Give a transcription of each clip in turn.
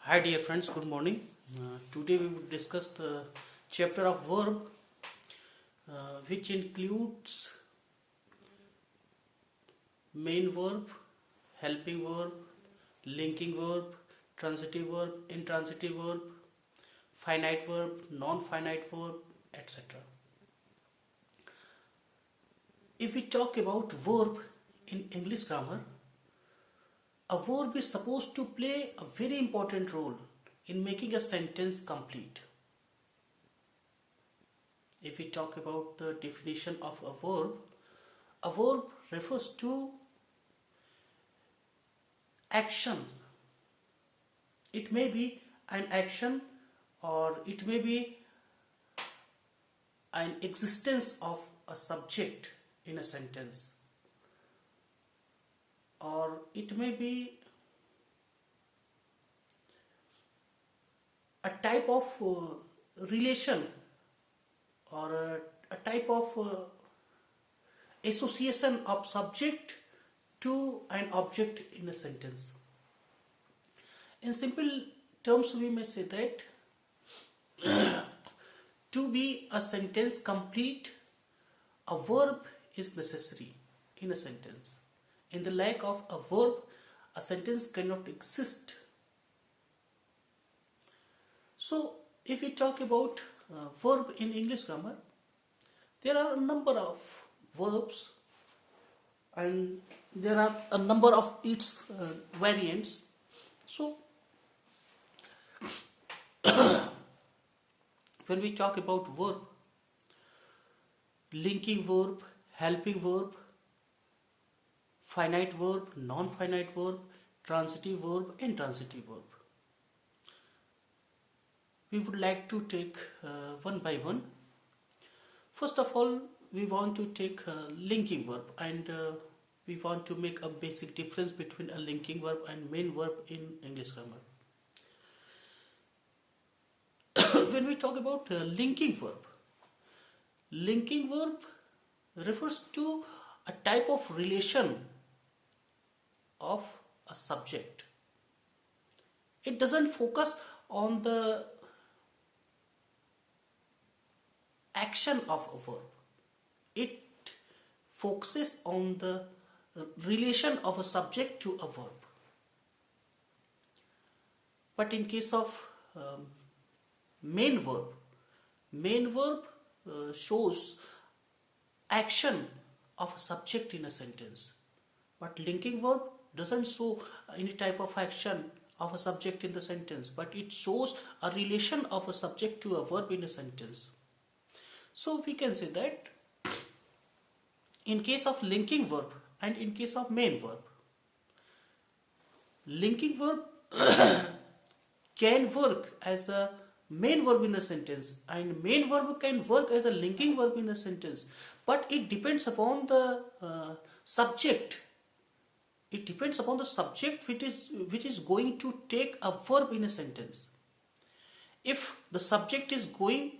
Hi dear friends, good morning. Today we will discuss the chapter of verb which includes main verb, helping verb, linking verb, transitive verb, intransitive verb, finite verb, non-finite verb, etc. If we talk about verb in English grammar, a verb is supposed to play a very important role in making a sentence complete. If we talk about the definition of a verb refers to action. It may be an action or it may be an existence of a subject in a sentence, or it may be a type of relation or a type of association of subject to an object in a sentence. In simple terms, we may say that to be a sentence complete, a verb is necessary in a sentence. In the lack of a verb, a sentence cannot exist. So, if we talk about verb in English grammar, there are a number of verbs and there are a number of its variants. So, when we talk about verb, linking verb, helping verb, finite verb, non-finite verb, transitive verb, intransitive verb. We would like to take one by one. First of all, we want to take linking verb, and we want to make a basic difference between a linking verb and main verb in English grammar. When we talk about linking verb refers to a type of relation of a subject. It doesn't focus on the action of a verb. It focuses on the relation of a subject to a verb. But in case of main verb shows action of a subject in a sentence. But linking verb doesn't show any type of action of a subject in the sentence, but it shows a relation of a subject to a verb in a sentence. So we can say that in case of linking verb and in case of main verb, linking verb can work as a main verb in a sentence and main verb can work as a linking verb in a sentence, but it depends upon the subject. It depends upon the subject which is going to take a verb in a sentence. If the subject is going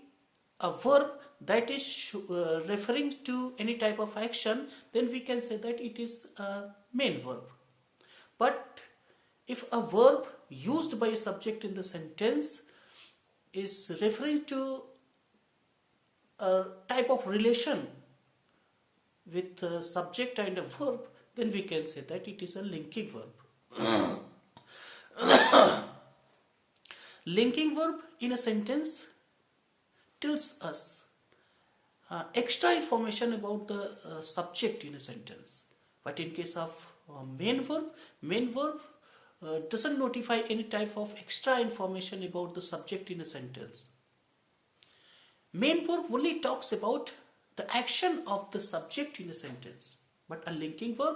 a verb that is referring to any type of action, then we can say that it is a main verb. But if a verb used by a subject in the sentence is referring to a type of relation with a subject and a verb, then we can say that it is a linking verb. Linking verb in a sentence tells us extra information about the subject in a sentence. But in case of main verb doesn't notify any type of extra information about the subject in a sentence. Main verb only talks about the action of the subject in a sentence. But a linking verb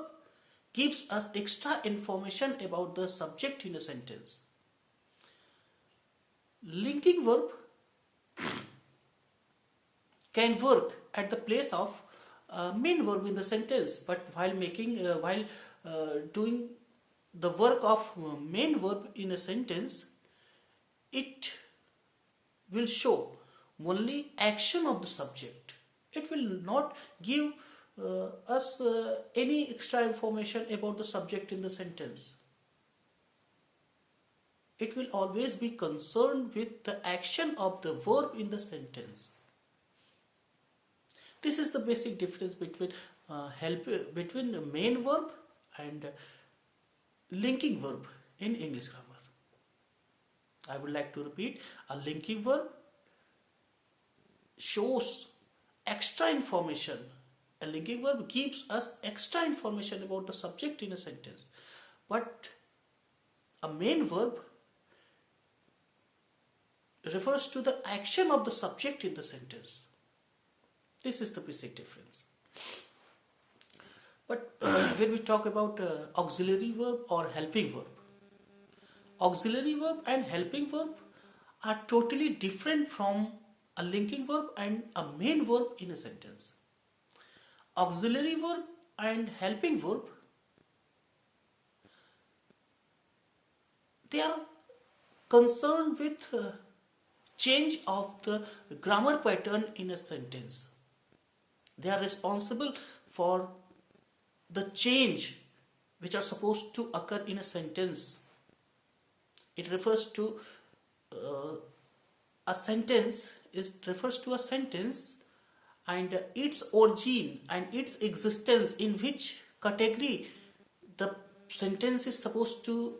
gives us extra information about the subject in a sentence. Linking verb can work at the place of main verb in the sentence, but while doing the work of main verb in a sentence, it will show only action of the subject. It will not give us any extra information about the subject in the sentence. it will always be concerned with the action of the verb in the sentence. This is the basic difference between between the main verb and linking verb in English grammar. I would like to repeat: a linking verb shows extra information. A linking verb gives us extra information about the subject in a sentence, but a main verb refers to the action of the subject in the sentence. This is the basic difference. But when we talk about auxiliary verb or helping verb, auxiliary verb and helping verb are totally different from a linking verb and a main verb in a sentence. Auxiliary verb and helping verb, they are concerned with change of the grammar pattern in a sentence. They are responsible for the change which are supposed to occur in a sentence. It refers to a sentence. It refers to a sentence and its origin and its existence, in which category the sentence is supposed to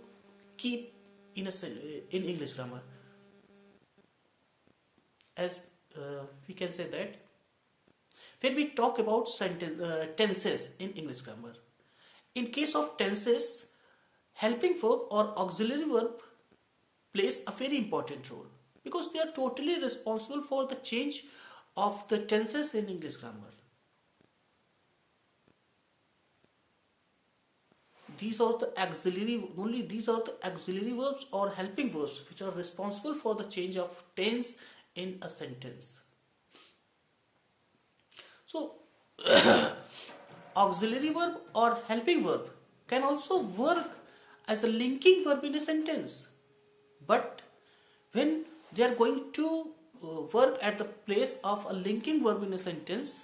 keep in English grammar. As we can say that when we talk about tenses in English grammar, in case of tenses, helping verb or auxiliary verb plays a very important role, because they are totally responsible for the change of the tenses in English grammar. These are the auxiliary verbs or helping verbs which are responsible for the change of tense in a sentence. So auxiliary verb or helping verb can also work as a linking verb in a sentence, but when they are going to work at the place of a linking verb in a sentence,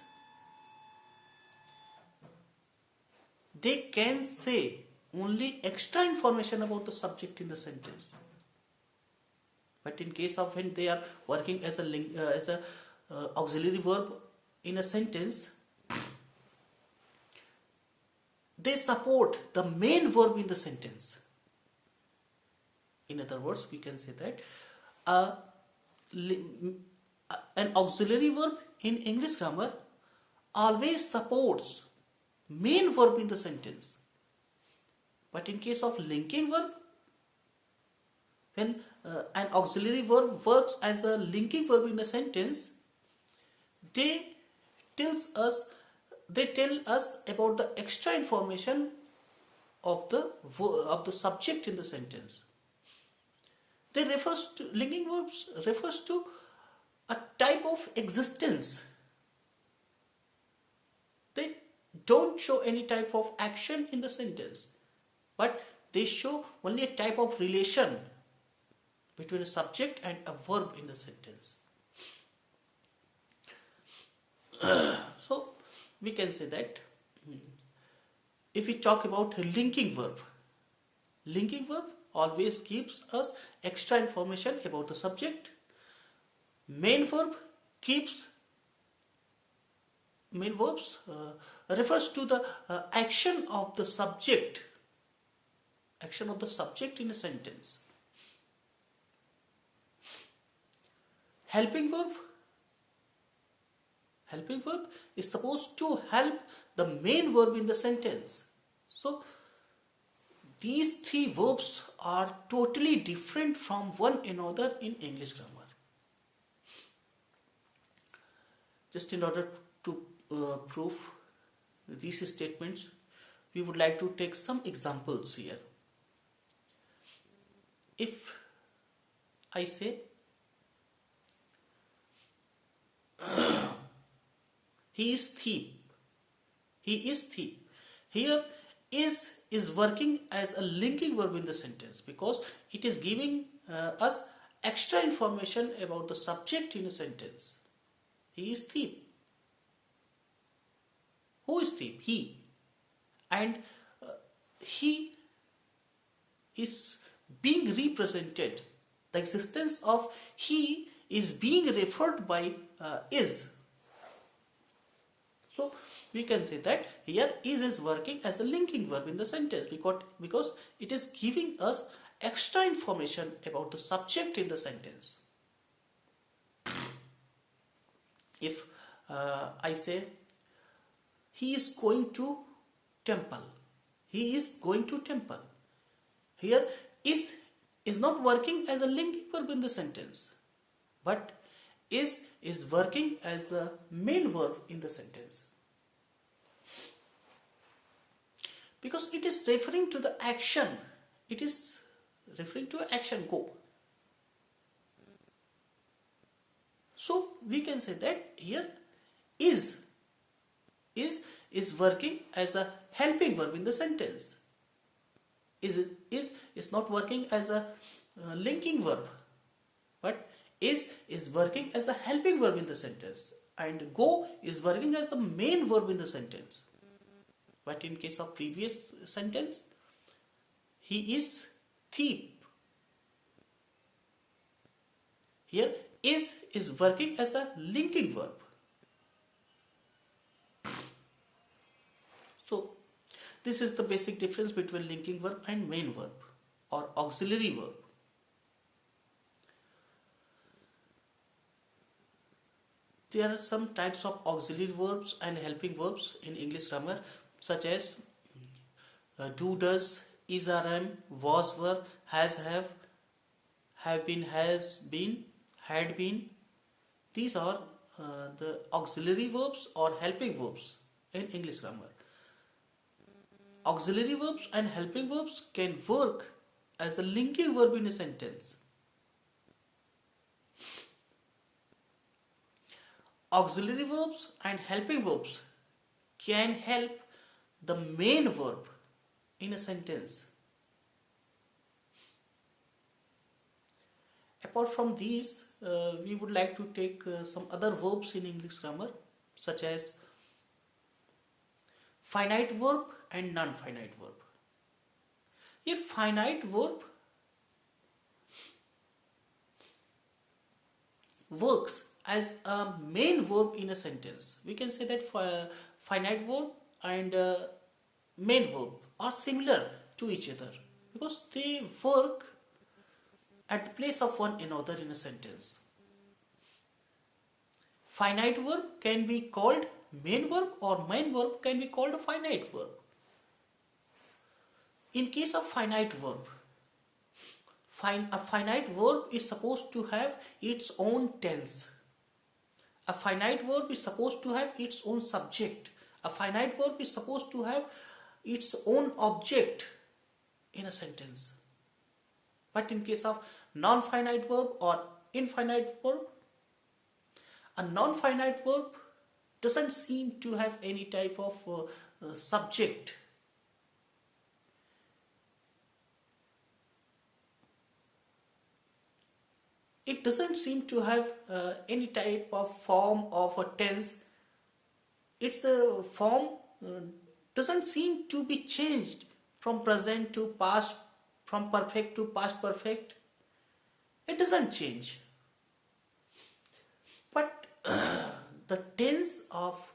they can say only extra information about the subject in the sentence. But in case of when they are working as a auxiliary verb in a sentence, they support the main verb in the sentence. In other words, we can say that an auxiliary verb in English grammar always supports main verb in the sentence. But in case of linking verb, when an auxiliary verb works as a linking verb in a sentence, they tell us about the extra information of the subject in the sentence. Linking verbs refers to a type of existence. They don't show any type of action in the sentence, but they show only a type of relation between a subject and a verb in the sentence. So we can say that if we talk about a linking verb always gives us extra information about the subject. Main verbs refers to the action of the subject in a sentence. Helping verb is supposed to help the main verb in the sentence. So these three verbs are totally different from one another in English grammar. Just in order to prove these statements, we would like to take some examples here. If I say he is thief. Here is working as a linking verb in the sentence because it is giving us extra information about the subject in a sentence. He is thief. Who is thief? He. And he is being represented. The existence of he is being referred by is. So we can say that here is working as a linking verb in the sentence because it is giving us extra information about the subject in the sentence. If I say he is going to temple, he is going to temple. Here is not working as a linking verb in the sentence, but is working as the main verb in the sentence. Because it is referring to the action. It is referring to action, go. So we can say that here is working as a helping verb in the sentence. Is not working as a linking verb, but is working as a helping verb in the sentence, and go is working as the main verb in the sentence. But in case of previous sentence, he is thief. Here is working as a linking verb. So this is the basic difference between linking verb and main verb or auxiliary verb. There are some types of auxiliary verbs and helping verbs in English grammar, such as do, does, is, are, am, was, were, has, have been, has been, had been. These are the auxiliary verbs or helping verbs in English grammar. Auxiliary verbs and helping verbs can work as a linking verb in a sentence. Auxiliary verbs and helping verbs can help the main verb in a sentence. Apart from these, we would like to take some other verbs in English grammar, such as finite verb and non-finite verb. A finite verb works as a main verb in a sentence. We can say that finite verb and main verb are similar to each other because they work at the place of one another in a sentence. Finite verb can be called main verb or main verb can be called a finite verb. In case of finite verb, a finite verb is supposed to have its own tense. A finite verb is supposed to have its own subject. A finite verb is supposed to have its own object in a sentence. But in case of non-finite verb or infinite verb, a non-finite verb doesn't seem to have any type of subject. It doesn't seem to have any type of form of a tense. Its form doesn't seem to be changed from present to past, from perfect to past perfect. It doesn't change. But the tense of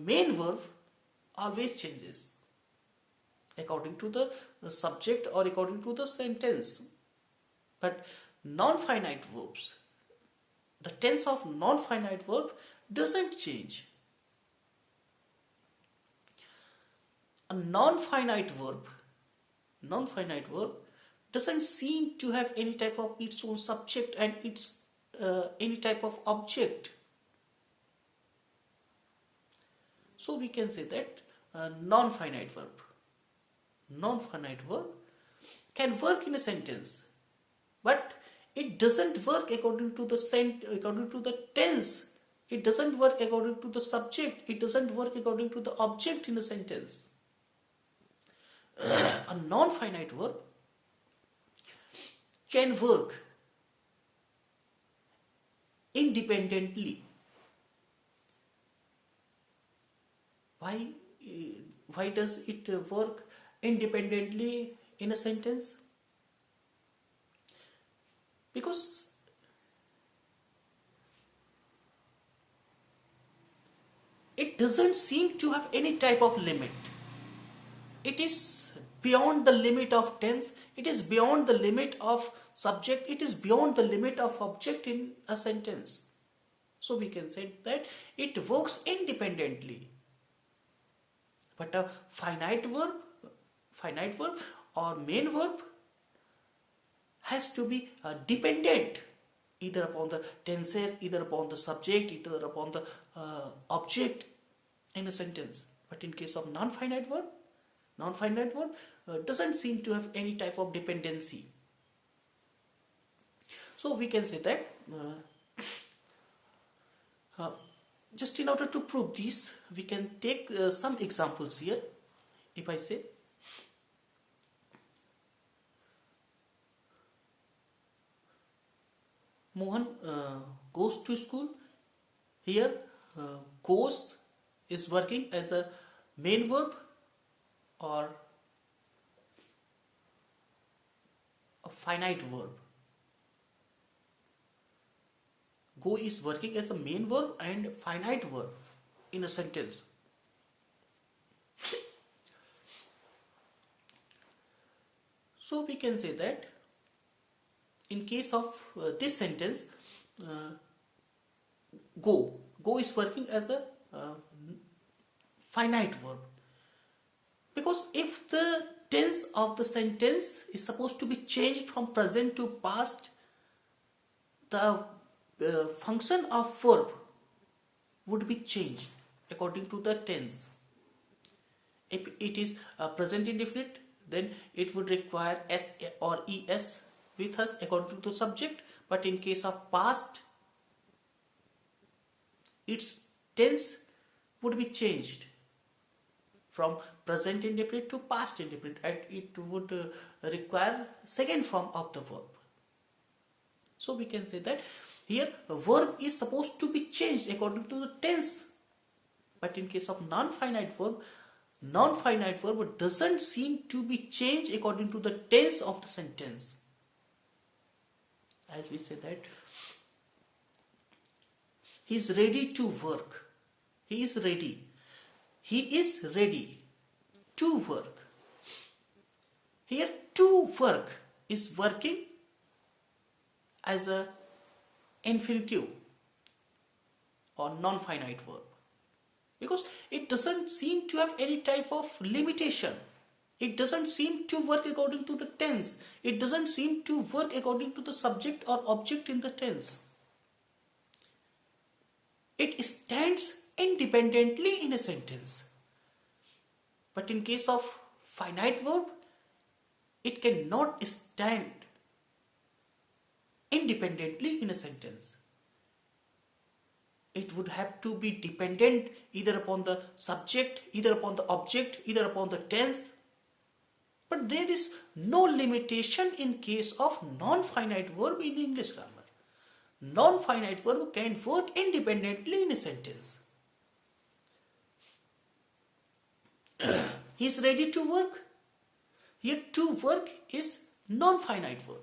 main verb always changes according to the subject or according to the sentence. But non-finite verbs, the tense of non-finite verb doesn't change. A non-finite verb doesn't seem to have any type of its own subject and its any type of object. So we can say that non-finite verb can work in a sentence, but it doesn't work according to the tense. It doesn't work according to the subject. It doesn't work according to the object in a sentence. A non-finite verb can work independently. Why does it work independently in a sentence? because it doesn't seem to have any type of limit. It is beyond the limit of tense, it is beyond the limit of subject, it is beyond the limit of object in a sentence. So we can say that it works independently. But a finite verb or main verb has to be dependent either upon the tenses, either upon the subject, either upon the object in a sentence. But in case of non-finite verb doesn't seem to have any type of dependency. So we can say that just in order to prove this, we can take some examples here. If I say Mohan goes to school, here goes is working as a main verb or a finite verb. Go is working as a main verb and finite verb in a sentence. So we can say that in case of this sentence, go is working as a finite verb, because if the tense of the sentence is supposed to be changed from present to past, the function of verb would be changed according to the tense. If it is present indefinite, then it would require s or es with us according to the subject. But in case of past, its tense would be changed from present indefinite to past indefinite, and it would require second form of the verb. So we can say that here a verb is supposed to be changed according to the tense. But in case of non-finite verb doesn't seem to be changed according to the tense of the sentence. As we say that he is ready to work. He is ready. He is ready to work. Here to work is working as a infinitive or non-finite verb, because it doesn't seem to have any type of limitation. It doesn't seem to work according to the tense. It doesn't seem to work according to the subject or object in the tense. It stands independently in a sentence. But in case of finite verb, it cannot stand independently in a sentence. It would have to be dependent either upon the subject, either upon the object, either upon the tense. But there is no limitation in case of non-finite verb in English grammar. Non-finite verb can work independently in a sentence. He is ready to work. Here to work is non-finite verb.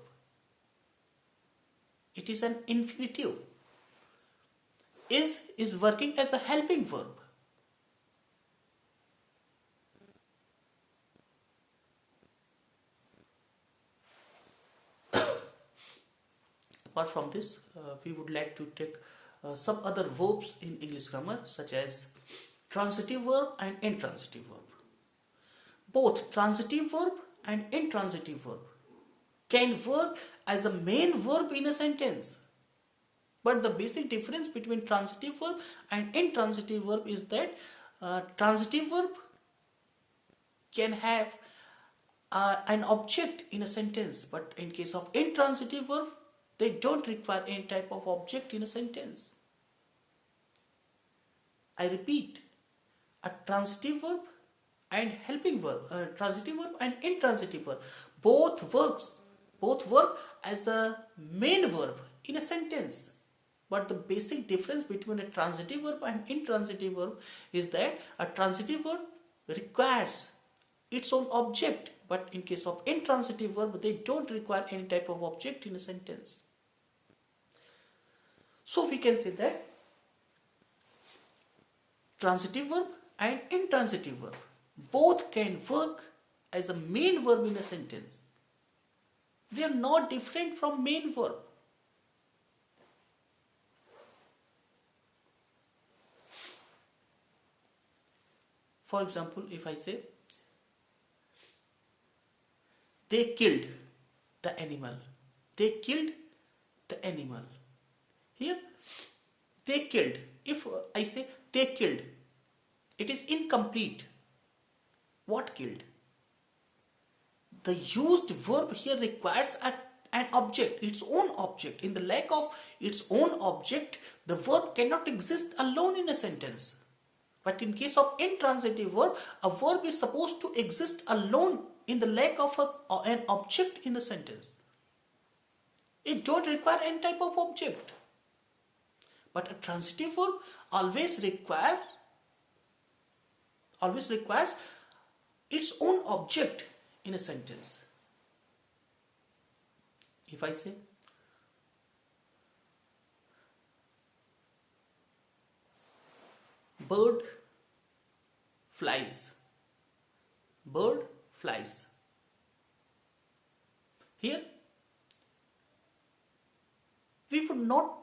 It is an infinitive. Is working as a helping verb. Apart from this, we would like to take some other verbs in English grammar, such as transitive verb and intransitive verb. Both transitive verb and intransitive verb can work as a main verb in a sentence. But the basic difference between transitive verb and intransitive verb is that transitive verb can have an object in a sentence, but in case of intransitive verb, they don't require any type of object in a sentence. I repeat, a transitive verb and helping verb, transitive verb and intransitive verb, both work as a main verb in a sentence. But the basic difference between a transitive verb and intransitive verb is that a transitive verb requires its own object, but in case of intransitive verb, they don't require any type of object in a sentence. So we can say that transitive verb and intransitive verb both can work as a main verb in a sentence. They are not different from main verb. For example, if I say they killed the animal, they killed the animal. Here, they killed. If I say they killed, it is incomplete. What killed? The used verb here requires an object, its own object. In the lack of its own object, the verb cannot exist alone in a sentence. But in case of intransitive verb, a verb is supposed to exist alone in the lack of an object in the sentence. It don't require any type of object. But a transitive verb always requires its own object in a sentence. If I say bird flies, bird flies. Here we would not